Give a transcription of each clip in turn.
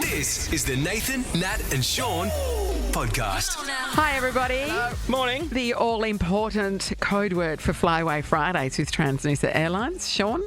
This is the Nathan, Nat and Shaun podcast. Hi, everybody. Hello. Morning. The all-important code word for Flyaway Fridays with Transnusa Airlines. Shaun?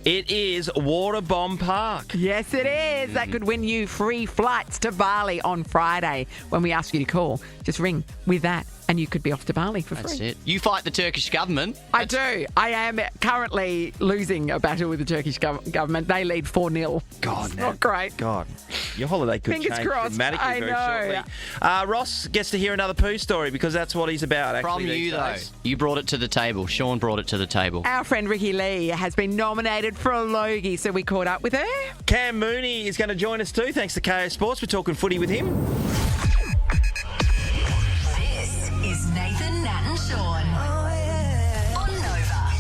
It is Water Bomb Park. Yes, it is. That could win you free flights to Bali on Friday when we ask you to call. Just ring with that and you could be off to Bali for free. That's it. You fight the Turkish government. I do. I am currently losing a battle with the Turkish government. They lead 4-0. God, it's not great. God, your holiday could Fingers change crossed. dramatically I very know. shortly. Ross gets to hear another poo story because that's what he's about, actually. From these you, though. days. You brought it to the table. Shaun brought it to the table. Our friend Ricky Lee has been nominated for a Logie, so we caught up with her. Cam Mooney is going to join us too, thanks to KO Sports. We're talking footy with him. This is Nathan, Nat and Shaun. On Nova.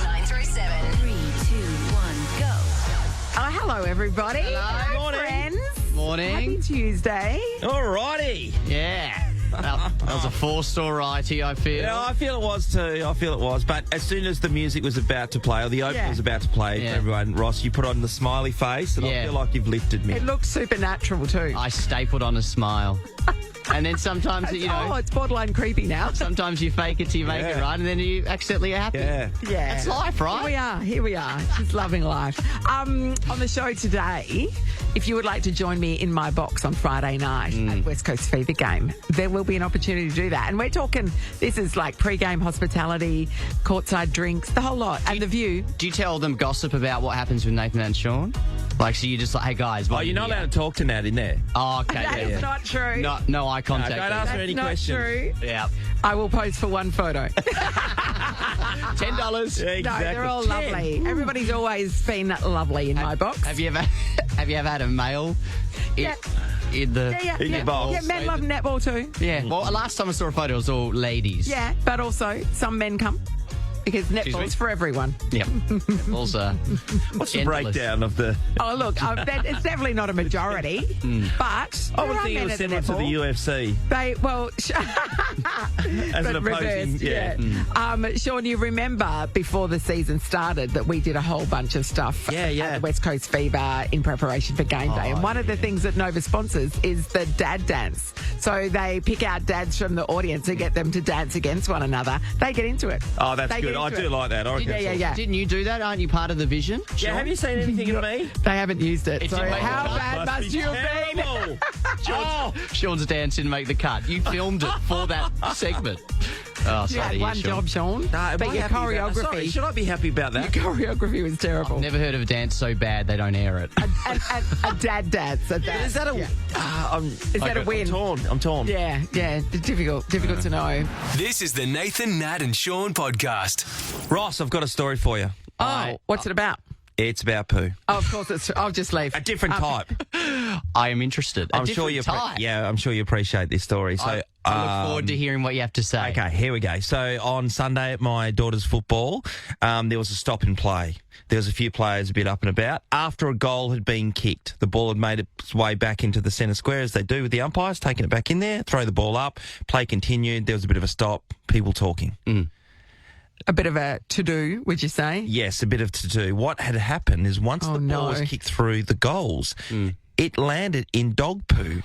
9 through 7. 3, 2, 1, go. Oh, hello, everybody. Hello. Morning. Friends. Morning. Happy Tuesday. All righty. Yeah. That was a four-star righty, I feel. Yeah, I feel it was too. But as soon as the music was about to play, or the opening was about to play for everyone, Ross, you put on the smiley face, and I feel like you've lifted me. It looks supernatural too. I stapled on a smile. And then sometimes, it's borderline creepy now. sometimes you fake it till you make it right, and then you accidentally are happy. Yeah. Yeah. That's life, right? Here we are. Just loving life. On the show today, if you would like to join me in my box on Friday night at West Coast Fever Game, there will be an opportunity to do that. And we're talking, this is like pre-game hospitality, courtside drinks, the whole lot, and the view. Do you tell them gossip about what happens with Nathan and Shaun? Like, so you just like, hey, guys. Oh, you're not allowed to talk to Nat in there. Oh, okay. That is not true. No eye contact. Don't ask her any Not questions. true. Yeah. I will pose for one photo. $10. Yeah, exactly. No, they're all 10. lovely. Everybody's always been lovely in my box. Have you ever had a male Yeah. in the In your box. Yeah, men love netball too. Yeah. Well, last time I saw a photo, it was all ladies. Yeah, but also some men come because netball's for everyone. Yep. Also, What's the endless. breakdown of the... Oh, look, it's definitely not a majority, but I there would are think it men was at similar to the netball. UFC. As an opposing, Shaun, you remember before the season started that we did a whole bunch of stuff Yeah. at the West Coast Fever in preparation for game day. And one of the things that Nova sponsors is the dad dance. So they pick out dads from the audience and get them to dance against one another. They get into it. Oh, that's They good. get I into do it. like that. I reckon that's awesome. Yeah. Didn't you do that? Aren't you part of the vision? Yeah, have you seen anything in me? They haven't used it. It So didn't make how the cut. bad must you have been? terrible. Oh, Sean's dance didn't make the cut. You filmed it for that segment. Oh, You sorry had to hear, one Shaun. job, Shaun. no, am but I your happy about that? Sorry, choreography, should I be happy about that? your choreography was terrible. Never heard of a dance so bad they don't air it. And a dad dance at that. Is that a... Is that a win? I'm torn. Yeah. Difficult to know. This is the Nathan, Nat and Shaun podcast. Ross, I've got a story for you. Oh, what's it about? It's about poo. Oh, of course, I'll just leave. A different type. I am interested. I'm sure you appreciate this story. So I look forward to hearing what you have to say. Okay, here we go. So on Sunday at my daughter's football, there was a stop and play. There was a few players a bit up and about. After a goal had been kicked, the ball had made its way back into the centre square, as they do with the umpires, taking it back in there, throw the ball up, play continued. There was a bit of a stop, people talking. A bit of a to-do, would you say? Yes, a bit of to-do. What had happened is once the ball was kicked through the goals, it landed in dog poo.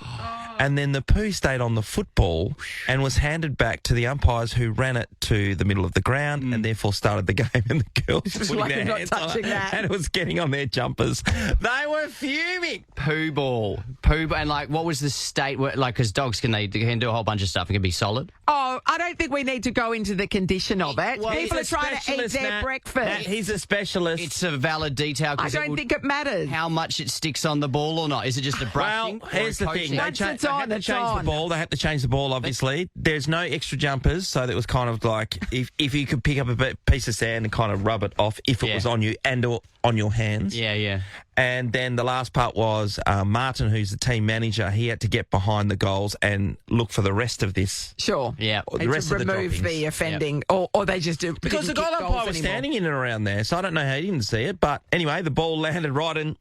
And then the poo stayed on the football and was handed back to the umpires, who ran it to the middle of the ground and therefore started the game. And the girls were putting lucky their not hands on touching it, that. and it was getting on their jumpers. They were fuming. Poo ball. And like, what was the state? Like, because dogs can do a whole bunch of stuff. It can be solid. Oh, I don't think we need to go into the condition of it. Well, People are he's a trying to eat specialist, their Nat. breakfast. Nat, he's a specialist. It's a valid detail. I 'cause don't think it matters. how much it sticks on the ball or not. Is it just a brushing? Well, here's the thing. They Once it's on, had to it's change on. the ball. They had to change the ball, obviously. There's no extra jumpers, so that was kind of like if you could pick up a piece of sand and kind of rub it off if it was on you and or on your hands. Yeah. And then the last part was Martin, who's the team manager, he had to get behind the goals and look for the rest of this. Sure. Yeah. The rest to of the remove droppings. the offending, or they just do. Because the didn't goal kick umpire goals was anymore. standing in and around there, so I don't know how he didn't see it. But anyway, the ball landed right in.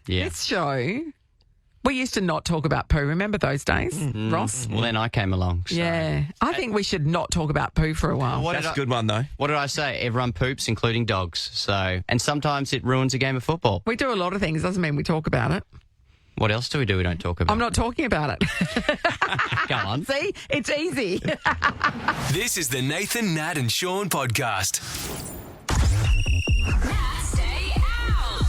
Yeah. This show, We used to not talk about poo. Remember those days, Ross? Well, then I came along. So. Yeah. I think we should not talk about poo for a while. That's a good one, though. What did I say? Everyone poops, including dogs. So, and sometimes it ruins a game of football. We do a lot of things. Doesn't mean we talk about it. What else do we do we don't talk about? I'm not talking about it. Go on. See? It's easy. This is the Nathan, Nat and Shaun podcast. Stay out.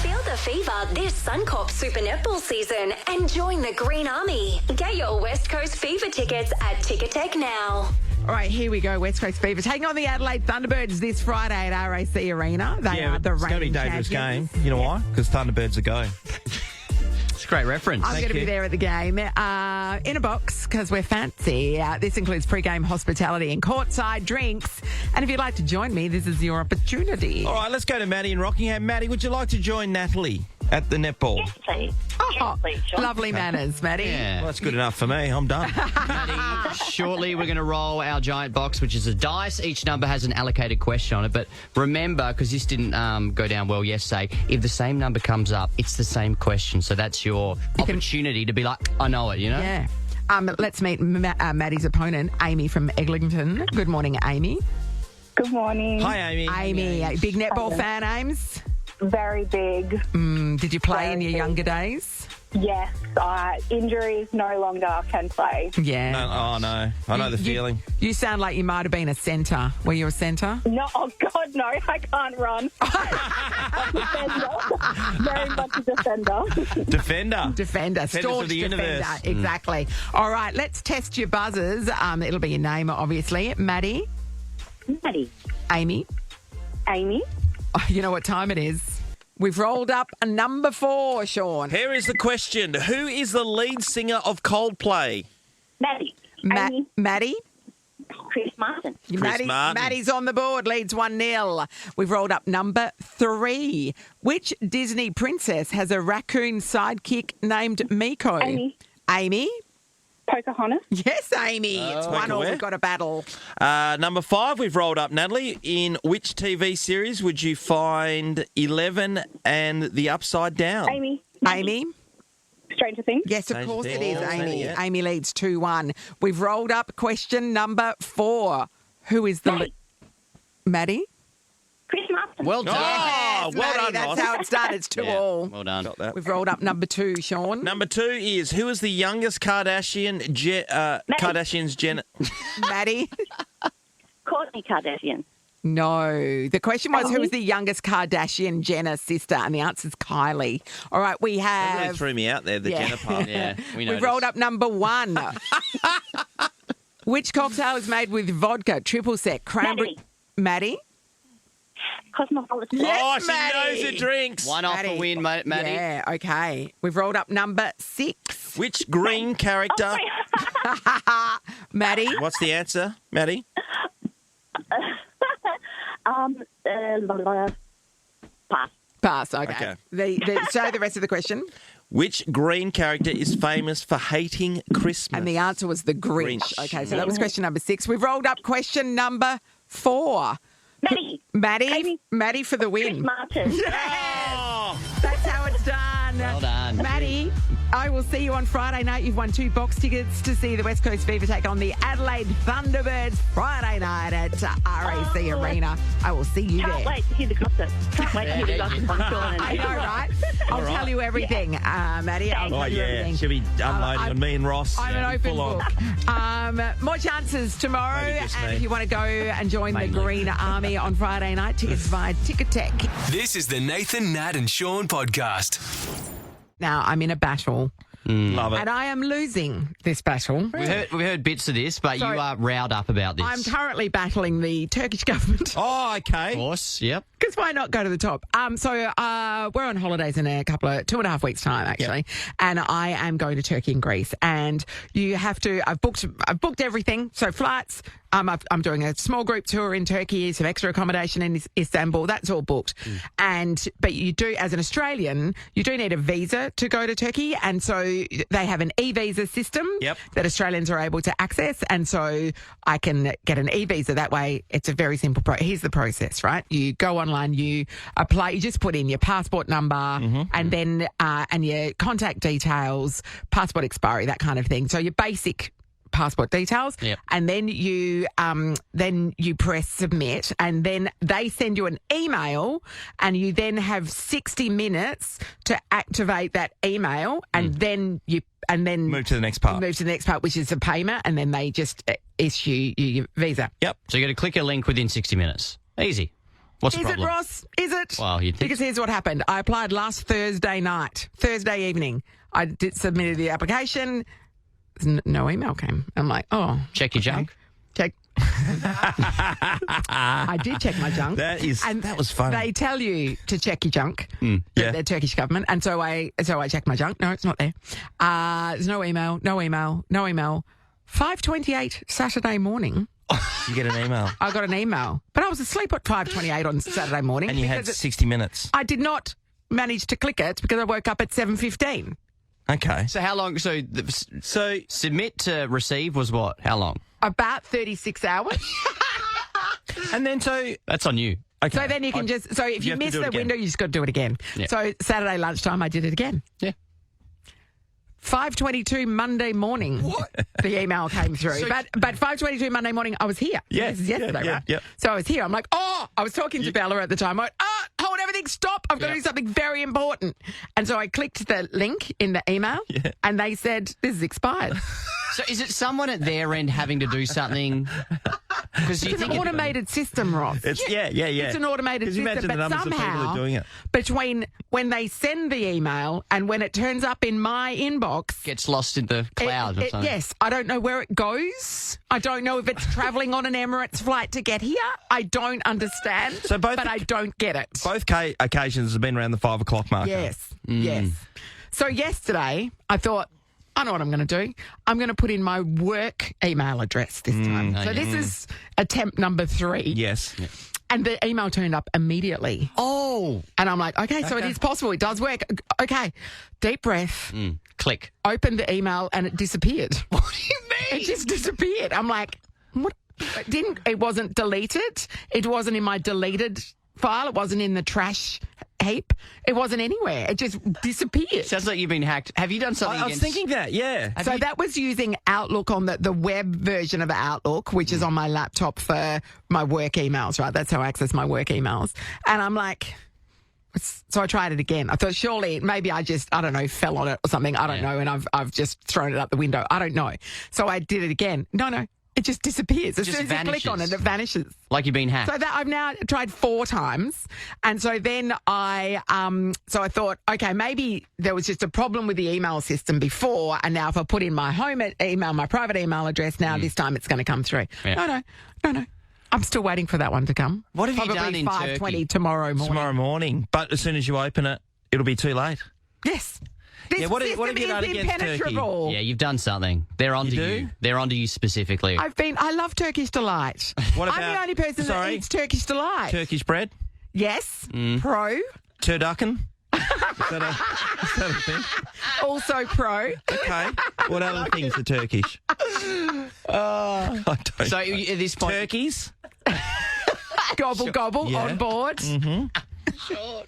Feel the fever this Suncorp Super Netball season and join the Green Army. Get your West Coast Fever tickets at Ticketek now. All right, here we go. West Coast Fever taking on the Adelaide Thunderbirds this Friday at RAC Arena. They are the it's going to be a reigning dangerous game. champions. You know why? Because Thunderbirds are going. It's a great reference. I'm going to be there at the game in a box because we're fancy. This includes pre-game hospitality and courtside drinks. And if you'd like to join me, this is your opportunity. All right, let's go to Maddie in Rockingham. Maddie, would you like to join Natalie at the netball? Yes, please. Oh, Yes, please, Shaun. lovely manners, Maddie. Yeah. Well, that's good enough for me. I'm done. Maddie, shortly we're going to roll our giant box, which is a dice. Each number has an allocated question on it. But remember, because this didn't go down well yesterday, if the same number comes up, it's the same question. So that's your opportunity to be like, I know it, you know? Yeah. Let's meet Maddie's opponent, Amy from Eglinton. Good morning, Amy. Good morning. Hi, Amy. Amy, a big netball fan, Ames. Very big. Did you play in Very your big. younger days? Yes. Injuries no longer can play. Yeah. No. I know the feeling. You sound like you might have been a centre. Were you a centre? No, oh God, no! I can't run. Defender. Very much a defender. Defender. Defender, staunch of the defender. universe. Exactly. All right, let's test your buzzers. It'll be your name, obviously. Maddie, Maddie. Amy. Amy. Oh, you know what time it is? We've rolled up a number 4, Shaun. Here is the question. Who is the lead singer of Coldplay? Maddie. Amy. Maddie. Chris Martin. Martin. Maddie's on the board, leads 1-0. We've rolled up number 3. Which Disney princess has a raccoon sidekick named Miko? Amy. Amy? Pocahontas. Yes, Amy. It's 1-1. where? We've got a battle. Number 5, we've rolled up, Natalie. In which TV series would you find 11 and the Upside Down? Amy. Amy? Stranger Things. Yes, of Stranger course it Things. is, Oh, Amy. yeah. Amy leads 2-1. We've rolled up question number 4. Who is the... Maddie. Maddie? Chris Martin. Well done. Oh, well Maddie, done, that's Ross. how it's done. It's 2-all. Well done. Got that. We've rolled up number 2, Shaun. Number 2 is who is the youngest Kardashian? Kardashian's Jenner. Maddie? Kourtney Kardashian. No. The question was who Amy? was the youngest Kardashian Jenner sister? And the answer's Kylie. All right, we That really have... threw me out there, the Jenner part. Yeah, we We've rolled up number 1. Which cocktail is made with vodka, triple sec, cranberry... Maddie? Cosmopolitan. Yes, Oh, she Maddie. knows the drinks. One off a win, Maddie. Yeah, okay. We've rolled up number 6. Which green character? Maddie? What's the answer, Maddie? Pass. Pass, okay. Okay. So the rest of the question. Which green character is famous for hating Christmas? And the answer was the Grinch. Grinch. Okay, so that was question number 6. We've rolled up question number 4. Maddie. Maddie? Amy. Maddie for the Chris win. Martin. Oh, That's how it's done. Well done. Maddie, I will see you on Friday night. You've won 2 box tickets to see the West Coast Fever take on the Adelaide Thunderbirds Friday night at RAC Arena. I will see you Can't there. wait to hear the gossip. Can't wait to hear the gossip on Shaun. I know, right? I'll tell you everything, Maddie. I'll oh tell you yeah. everything. She'll be unloading on me and Ross. I'm an open Full on. book. More chances tomorrow. Maybe just And me. if you want to go and join the Mainly. Green Army on Friday night, tickets via Ticketek. This is the Nathan, Nat and Shaun podcast. Now, I'm in a battle, Love it. and I am losing this battle. We heard bits of this, but Sorry. you are riled up about this. I'm currently battling the Turkish government. Oh, Of okay. course, yep. Because why not go to the top? So we're on holidays in a couple of 2.5 weeks' time, actually, and I am going to Turkey and Greece. And you have to. I've booked everything. So flights, I'm doing a small group tour in Turkey, some extra accommodation in Istanbul. That's all booked. But you do, as an Australian, you do need a visa to go to Turkey, and so they have an e-visa system that Australians are able to access, and so I can get an e-visa that way. It's a very simple here's the process, right? You go online, you apply, you just put in your passport number and then and your contact details, passport expiry, that kind of thing. So your basic passport details, and then you press submit, and then they send you an email, and you then have 60 minutes to activate that email, and then move to the next part. Move to the next part, which is the payment, and then they just issue you your visa. Yep. So you got to click a link within 60 minutes. Easy. What's the Is it, problem? Ross? Is it? Well, you'd think. Because here's what happened. I applied last Thursday evening. I submitted the application. No email came. I'm like, oh. Check your junk. Check. I did check my junk. That was funny. They tell you to check your junk. The Turkish government, and so I checked my junk. No, it's not there. There's no email. 5:28 Saturday morning. You get an email. I got an email, but I was asleep at 5:28 on Saturday morning. And you had 60 minutes. I did not manage to click it because I woke up at 7:15. Okay. So how long? So submit to receive was what? How long? About 36 hours. And then That's on you. Okay. So then you can if you have to miss do it the again. window, you just got to do it again. Yeah. So Saturday lunchtime, I did it again. Yeah. 5:22 Monday morning. What? The email came through. But 5:22 Monday morning, I was here. Yeah. This is yesterday, right? Yeah. So I was here. I'm like, I was talking to Bella at the time. I went, hold everything, stop. I've got to do something very important. And so I clicked the link in the email and they said, this is expired. So is it someone at their end having to do something? Because It's an automated system, Ross. It's It's an automated Can you system, imagine the but numbers of people who somehow are doing it? between when they send the email and when it turns up in my inbox, gets lost in the cloud or something. yes, I don't know where it goes. I don't know if it's travelling on an Emirates flight to get here. I don't understand, but I don't get it. Both occasions have been around the 5 o'clock mark. Yes. So yesterday, I thought, I know what I'm going to do. I'm going to put in my work email address this time. So this is attempt number 3. Yes. Yeah. And the email turned up immediately. Oh. And I'm like, okay, so it is possible. It does work. Okay. Deep breath. Click. Opened the email and it disappeared. What do you mean? It just disappeared. I'm like, what? It wasn't deleted. It wasn't in my deleted file. It wasn't in the trash heap. It wasn't anywhere. It just disappeared. Sounds like you've been hacked. Have you done something I was thinking that, yeah. So that was using Outlook on the web version of Outlook, which is on my laptop for my work emails, right? That's how I access my work emails. And I'm like, so I tried it again. I thought surely maybe I don't know, fell on it or something. I don't know. And I've just thrown it out the window. I don't know. So I did it again. No. It just disappears. As soon as you click on it, it vanishes. Like you've been hacked. So that I've now tried 4 times. And so then I thought, okay, maybe there was just a problem with the email system before. And now if I put in my home email, my private email address, now this time it's going to come through. Yeah. No. I'm still waiting for that one to come. What have Probably you done in 5:20 Turkey? tomorrow morning. Tomorrow morning. But as soon as you open it, it'll be too late. Yes. This what have system you done is against Turkey? impenetrable. Yeah, you've done something. They're onto you. They're onto you specifically. I love Turkish Delight. What I'm the only person that eats Turkish Delight. Turkish bread? Yes. Pro. Turducken? Is that a thing? Also pro. Okay. What other things are Turkish? I don't So know. at this point, Turkeys? Gobble, Yeah. on board. Sure.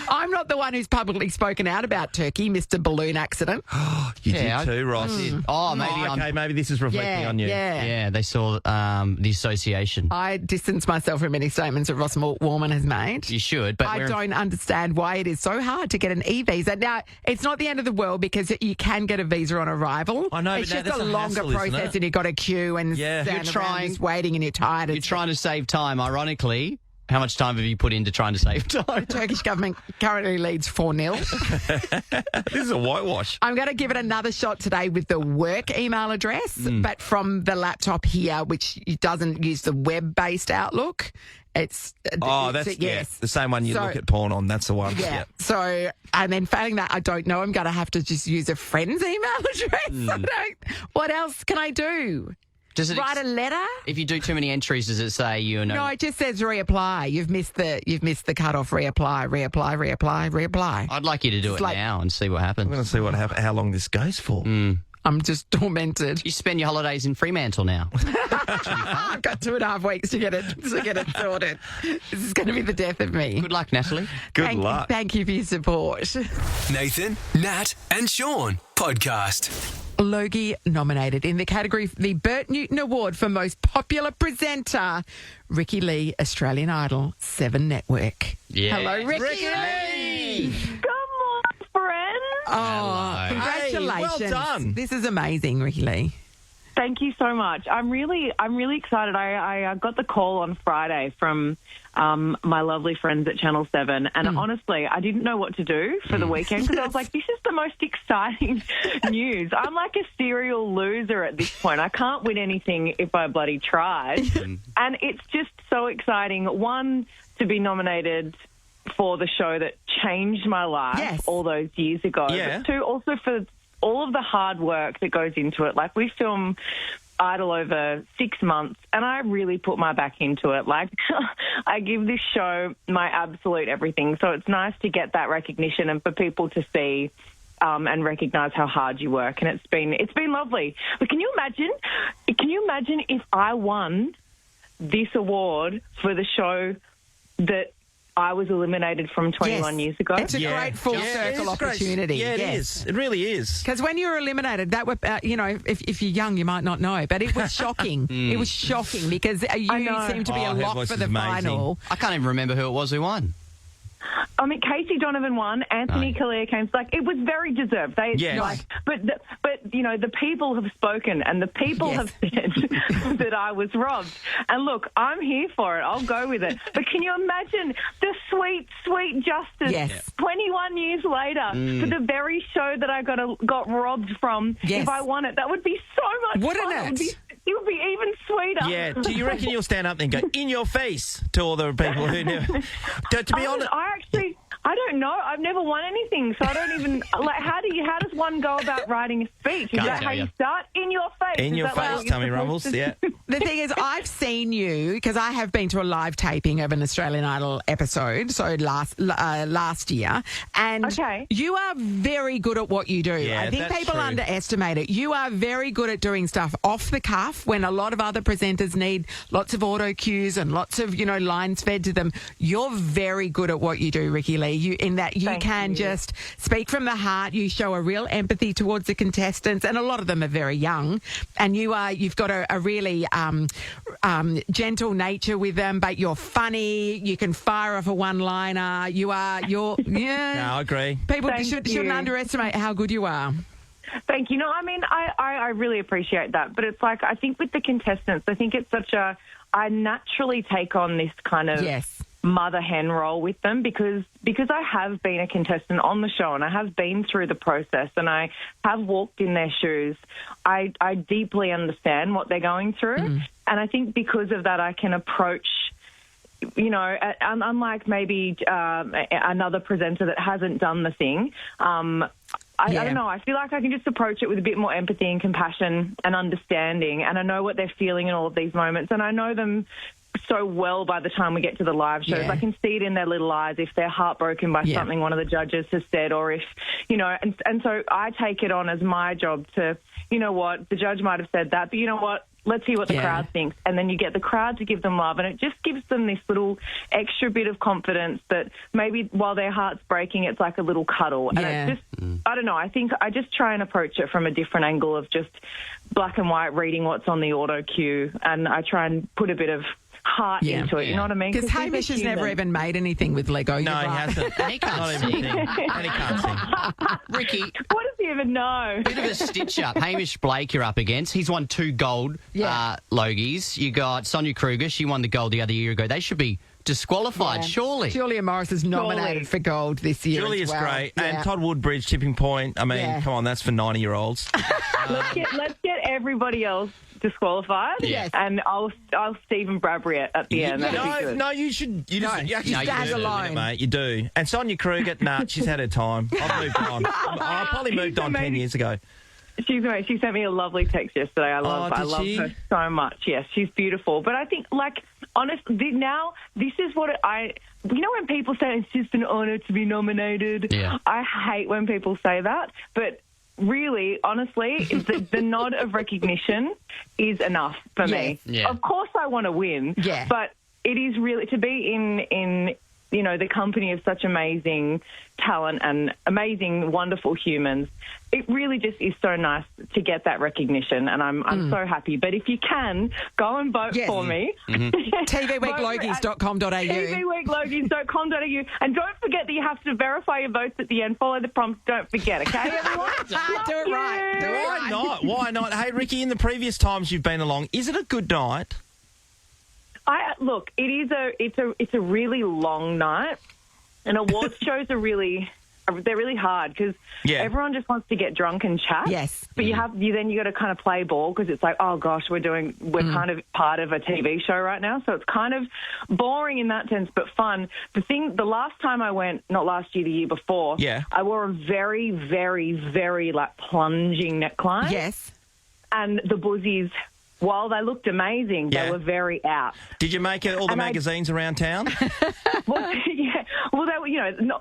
I'm not the one who's publicly spoken out about Turkey, Mr. Balloon Accident. You Yeah, did too, Ross. Oh, maybe maybe this is reflecting on you. Yeah. they saw the association. I distance myself from any statements that Ross Warman has made. You should, but I don't understand why it is so hard to get an e-visa. Now, it's not the end of the world because you can get a visa on arrival. I know, it's but just that's a a longer hassle, isn't process it? and you've got to queue and Yeah. stand You're around trying- just waiting and you're tired. You're It's trying to save time. Ironically, how much time have you put into trying to save time? Turkish government currently leads 4-0. This is a whitewash. I'm going to give it another shot today with the work email address, but from the laptop here, which doesn't use the web-based Outlook. It's That's yes, the same one you So- look at porn on. That's the one. Yeah. So, and then failing that, I don't know. I'm going to have to just use a friend's email address. What else can I do? Does it write a letter? If you do too many entries, does it say you know? No, it just says reapply. You've missed the cutoff. Reapply. I'd like you to do it like- now and see what happens. I'm going to see how long this goes for. I'm just tormented. You spend your holidays in Fremantle now. I've got 2.5 weeks to get it sorted. This is going to be the death of me. Good luck, Natalie. Good luck. Thank you for your support. Nathan, Nat, and Shaun podcast. Logie nominated in the category the Bert Newton Award for Most Popular Presenter, Ricky Lee, Australian Idol 7 Network. Yeah. Hello, Ricky. Lee. Come on, friends. Oh, congratulations. Hey, well done. This is amazing, Ricky Lee. Thank you so much. I'm really excited. I got the call on Friday from my lovely friends at Channel 7, and honestly, I didn't know what to do for the weekend because I was like, this is the most exciting news. I'm like a serial loser at this point. I can't win anything if I bloody tried. And it's just so exciting, one, to be nominated for the show that changed my life all those years ago, but two, also for all of the hard work that goes into it. Like, we film Idol over 6 months, and I really put my back into it. Like, I give this show my absolute everything. So it's nice to get that recognition and for people to see and recognise how hard you work. And it's been lovely. But can you imagine if I won this award for the show that I was eliminated from 21 years ago? It's a great full circle opportunity. Yeah, it is. It really is. Because when you were eliminated, that were, if you're young, you might not know, but it was shocking. It was shocking because you seemed to be a her lock voice for is the amazing. final. I can't even remember who it was who won. I mean, Casey Donovan won. Anthony Kalia came. Like, it was very deserved. But the people have spoken, and the people have said that I was robbed. And look, I'm here for it. I'll go with it. But can you imagine the sweet, sweet justice? Yes. 21 years later, for the very show that I got robbed from. Yes. If I won it, that would be so much Wouldn't fun. it? It would be even sweeter. Yeah. Do you reckon you'll stand up and go, in your face, to all the people who never... To be honest... I don't know. I've never won anything, so I don't even like. How does one go about writing a speech? Is that how you start? In your face. In your face, Tummy Rumbles. Yeah. The thing is, I've seen you because I have been to a live taping of an Australian Idol episode, so last year, and you are very good at what you do. Yeah, I think that's people true. underestimate it. You are very good at doing stuff off the cuff when a lot of other presenters need lots of auto cues and lots of lines fed to them. You're very good at what you do, Ricky Lee. You can just speak from the heart. You show a real empathy towards the contestants, and a lot of them are very young. And you've got a really gentle nature with them, but you're funny. You can fire off a one-liner. No, I agree. People shouldn't underestimate how good you are. Thank you. No, I mean, I really appreciate that. But it's like, I think with the contestants, I think it's I naturally take on this kind of mother hen role with them because I have been a contestant on the show and I have been through the process and I have walked in their shoes. I deeply understand what they're going through. And I think because of that, I can approach, unlike maybe another presenter that hasn't done the thing, I don't know. I feel like I can just approach it with a bit more empathy and compassion and understanding. And I know what they're feeling in all of these moments. And I know them so well by the time we get to the live shows. I can see it in their little eyes if they're heartbroken by something one of the judges has said, or if, and so I take it on as my job to, the judge might have said that, but what? Let's hear what the crowd thinks. And then you get the crowd to give them love. And it just gives them this little extra bit of confidence that maybe while their heart's breaking, it's like a little cuddle. And it's just, I don't know, I think I just try and approach it from a different angle of just black and white, reading what's on the auto cue. And I try and put a bit of heart into it, you know what I mean? Because Hamish has never even made anything with Lego. No, he hasn't. And he can't sing. And he can't sing. Ricky, what does he even know? Bit of a stitch-up. Hamish Blake you're up against. He's won 2 gold Logies. You got Sonia Kruger. She won the gold the other year ago. They should be disqualified, surely. Julia Morris is nominated for gold this year. Julia's as well. great. And Todd Woodbridge, Tipping Point. I mean, come on, that's for 90-year-olds. Let's get everybody else disqualified. Yes. And I'll Stephen Bradbury it at the end. No, you should. You stand alone, mate. You do. And Sonia Kruger, she's had her time. I've moved on. I probably moved on 10 years ago. She's great. She sent me a lovely text yesterday. I love she? her so much. Yes, she's beautiful. But I think, honestly, now this is what you know when people say it's just an honour to be nominated? Yeah. I hate when people say that. But really, honestly, the nod of recognition is enough for me. Yeah. Of course I want to win. Yeah. But it is really, to be in the company of such amazing talent and amazing, wonderful humans, it really just is so nice to get that recognition, and I'm so happy. But if you can, go and vote for me. TVWeekLogies.com.au. TVWeekLogies.com.au. And don't forget that you have to verify your votes at the end. Follow the prompts. Don't forget, okay, everyone? Do it right. Do it Why right. not? Why not? Hey, Ricky, in the previous times you've been along, is it a good night? Look, it's a really long night, and awards shows they're really hard because everyone just wants to get drunk and chat. Yes. But you got to kind of play ball because it's like, oh gosh, we're kind of part of a TV show right now, so it's kind of boring in that sense, but fun. The last time I went, not last year, the year before, I wore a very, very, very plunging neckline. Yes. And the buzzies, while they looked amazing, they were very out. Did you make all the magazines around town? Well, they were,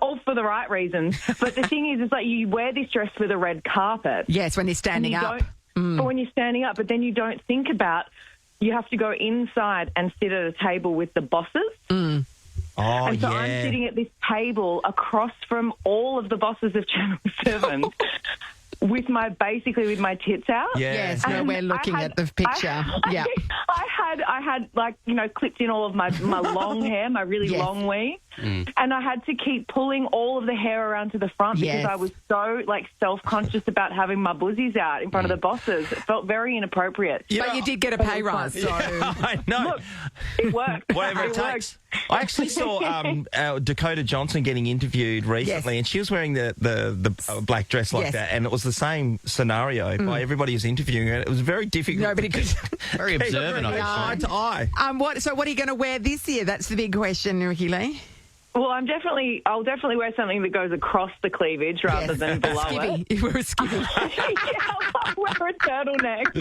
all for the right reasons. But the thing is like you wear this dress for the red carpet. Yes, when you're standing up. But when you're standing up, but then you don't think about you have to go inside and sit at a table with the bosses. Oh, and so I'm sitting at this table across from all of the bosses of Channel 7. With my tits out. Yes, no, we're looking at the picture. I had clipped in all of my long hair, my really long weave, and I had to keep pulling all of the hair around to the front because I was so self-conscious about having my buzzies out in front of the bosses. It felt very inappropriate. But you did get a pay rise, so I know. Look, it worked. Whatever it takes. I actually saw Dakota Johnson getting interviewed recently, and she was wearing the black dress like that, and it was the same scenario by everybody who's interviewing her. It was very difficult. Nobody could. Very observant of eye to eye. So what are you going to wear this year? That's the big question, Ricky Lee. Well, I'll definitely wear something that goes across the cleavage rather than below it. You wear a skivvy. I'll wear a turtleneck.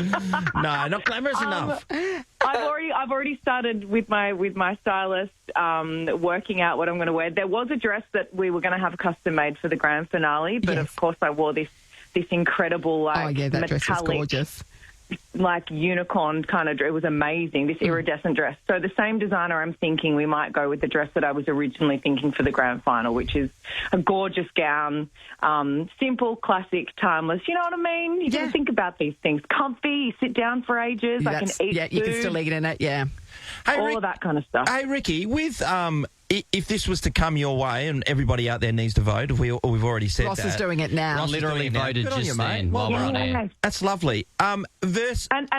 No, not glamorous enough. I've already started with my stylist working out what I'm going to wear. There was a dress that we were going to have custom made for the grand finale, but of course I wore this incredible that metallic, dress is gorgeous. Unicorn kind of dress. It was amazing, this iridescent dress. So the same designer, I'm thinking we might go with the dress that I was originally thinking for the grand final, which is a gorgeous gown, simple, classic, timeless. You know what I mean? You got to think about these things. Comfy, you sit down for ages, I can eat food. You can still eat in it, Hey, all of that kind of stuff. Hey, Ricky, with if this was to come your way, and everybody out there needs to vote, we've already said Ross that. is doing it now. Ross literally voted Good on just you, mate. then while we're on air. That's lovely. And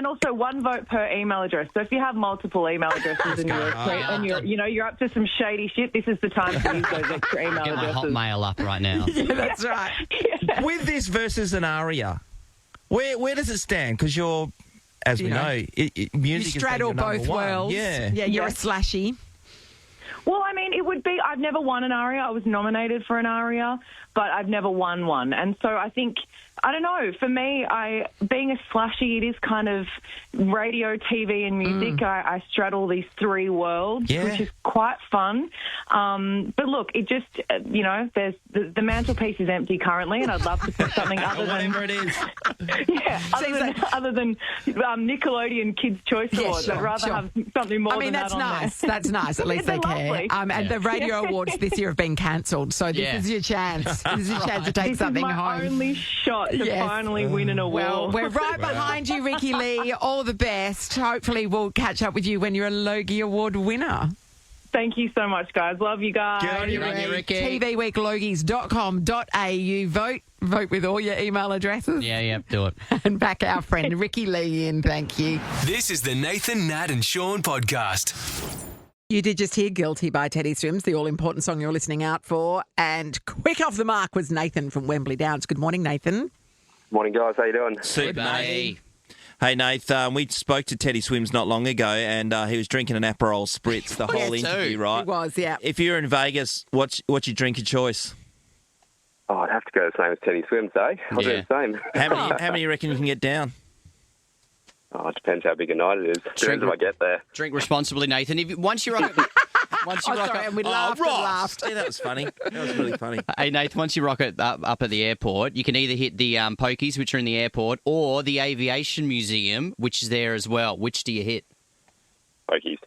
also one vote per email address. So if you have multiple email addresses and you're up to some shady shit, this is the time to use those extra email Get my addresses. Hotmail up right now. That's right. With this versus an aria, where does it stand? Because you're, as we know, music You is straddle both worlds. Yeah. You're a slashy. Well, I mean, it would be, I've never won an aria. I was nominated for an aria, but I've never won one. And so I think, I don't know, for me, being a slashy, it is kind of radio, TV and music. I straddle these three worlds, which is quite fun. But look, it just, there's the mantelpiece is empty currently, and I'd love to put something other than... Whatever it is. other than Nickelodeon Kids' Choice Awards. Sure, I'd rather have something more than that's that on nice. there. That's nice. At least they care. Lovely. And the radio awards this year have been cancelled, so this is your chance. This is your chance to take something This is my home. only shot to finally win an award. Well, we're right behind you, Ricky Lee. All the best. Hopefully we'll catch up with you when you're a Logie Award winner. Thank you so much, guys. Love you guys. Good on you, Ricky. TVWeekLogies.com.au. Vote with all your email addresses. Yeah, do it. And back our friend Ricky Lee in. Thank you. This is the Nathan, Nat and Shaun podcast. You did just hear Guilty by Teddy Swims, the all-important song you're listening out for. And quick off the mark was Nathan from Wembley Downs. Good morning, Nathan. Morning, guys. How you doing? Super, mate. Hey, Nath, we spoke to Teddy Swims not long ago, and he was drinking an Aperol Spritz the whole interview, right? He was, yeah. If you're in Vegas, what's your drink of choice? Oh, I'd have to go the same as Teddy Swims, eh? I'll do the same. How many you reckon you can get down? Oh, it depends how big a night it is. Depends if I get there. Drink responsibly, Nathan. Once you rock And we laughed and laughed. Yeah, that was funny. That was really funny. Hey, Nathan, once you rock it up at the airport, you can either hit the pokies, which are in the airport, or the Aviation Museum, which is there as well. Which do you hit? Pokies.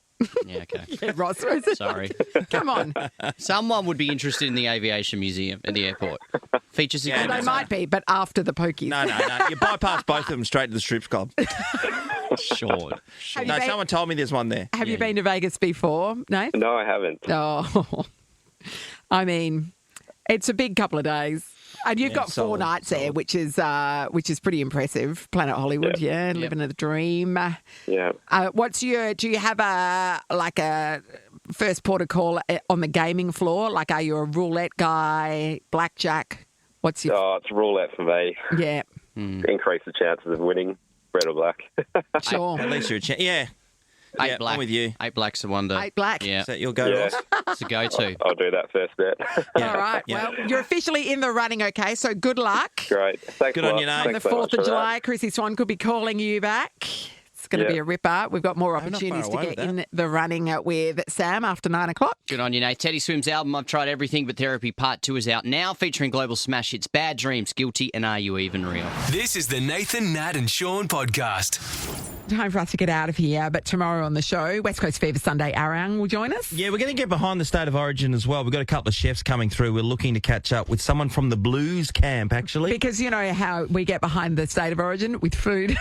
Yeah, okay. Yeah, Ross, Sorry. come on. Someone would be interested in the Aviation Museum at the airport. Features Yeah, They might be, but after the pokies. No. You bypass both of them straight to the strip club. Sure. Have you No, been- someone told me there's one there. Have you been to Vegas before, Nate? No, I haven't. Oh, I mean, it's a big couple of days. And you've got 4 solid, nights there, which is pretty impressive. Planet Hollywood, living a dream. Yeah. Do you have a first port of call on the gaming floor? Like, are you a roulette guy, blackjack? What's your... Oh, it's roulette for me. Yeah, Increase the chances of winning, red or black. sure. At least you're a chance. Yeah. 8 Yeah, black. I'm with you. 8 black's a wonder. 8 black. Yeah. Is that your go, Yeah. Ross? It's a go-to. I'll do that first bet. All right. Yeah. Well, you're officially in the running, okay? So good luck. Great. Thanks Good a on lot. you, Nate. On the Thanks so 4th much of for July, that. Chrissy Swan could be calling you back. It's going to be Yeah. a ripper. We've got more not far opportunities to away get with in the running with Sam after 9 o'clock. Good on you, Nate. Teddy Swims' album, I've Tried Everything But Therapy Part 2 is out now, featuring global smash hits Bad Dreams, Guilty, and Are You Even Real? This is the Nathan, Nat and Shaun podcast. Time for us to get out of here, but tomorrow on the show, West Coast Fever Sunday, Arang will join us. Yeah, we're going to get behind the State of Origin as well. We've got a couple of chefs coming through. We're looking to catch up with someone from the Blues camp, actually. Because you know how we get behind the State of Origin with food.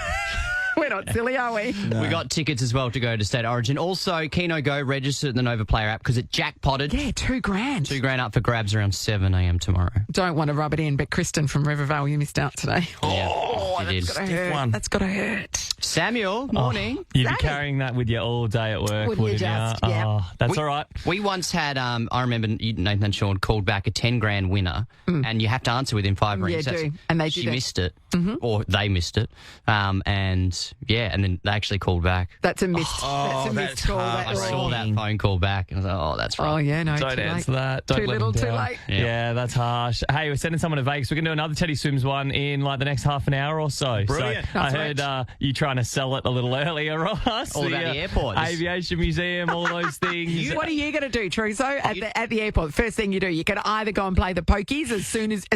We're not silly, are we? We got tickets as well to go to State Origin. Also, Keno Go, register in the Nova Player app because it jackpotted. Yeah, $2,000. $2,000 up for grabs around 7 a.m. tomorrow. Don't want to rub it in, but Kristen from Rivervale, you missed out today. Yeah, she did. That's gotta hurt. one. That's got to hurt. Samuel, morning. You'd be Sammy. carrying that with you all day at work, Wouldn't you wouldn't you? just? Yeah. Oh, that's all right. We once had, I remember Nathan and Shaun called back a $10,000 winner, and you have to answer within 5 rings. Yeah, do. And they she did it. missed it, or they missed it, and then they actually called back. That's a missed, that's a missed that's call. hard. I That's saw right. that phone call back, and I was like, oh, that's right. Oh, yeah, no, Don't too answer late. that. Don't Too let little, them too down. late. Yeah, that's harsh. Hey, we're sending someone to Vegas. We're going to do another Teddy Swims one in like the next half an hour or so. Brilliant. So I That's heard you trying to sell it a little earlier, Ross. All about the airports. Aviation Museum, all those things. What are you going to do, Truso, at the airport? First thing you do, you can either go and play the pokies as soon as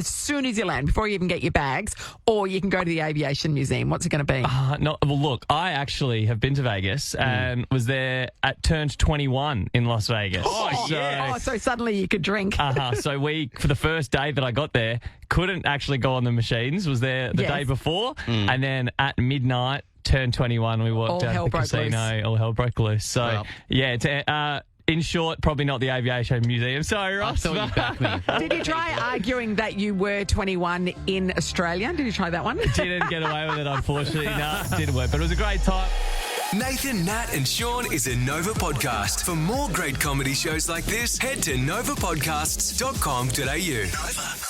you land, before you even get your bags, or you can go to the Aviation Museum. What's it going to be? No, well, look, I actually have been to Vegas and was there turned 21 in Las Vegas. So suddenly you could drink. So we, for the first day that I got there, couldn't actually go on the machines. Was there the Yes. day before, and then at midnight, turned 21. We walked All out hell of the broke casino. All hell broke loose. So Well. yeah. In short, probably not the Aviation Museum. Sorry, I Ross. thought you backed me. Did you try arguing that you were 21 in Australia? Did you try that one? Didn't get away with it, unfortunately. No, didn't work. But it was a great time. Nathan, Nat and Shaun is a Nova podcast. For more great comedy shows like this, head to novapodcasts.com.au. Nova.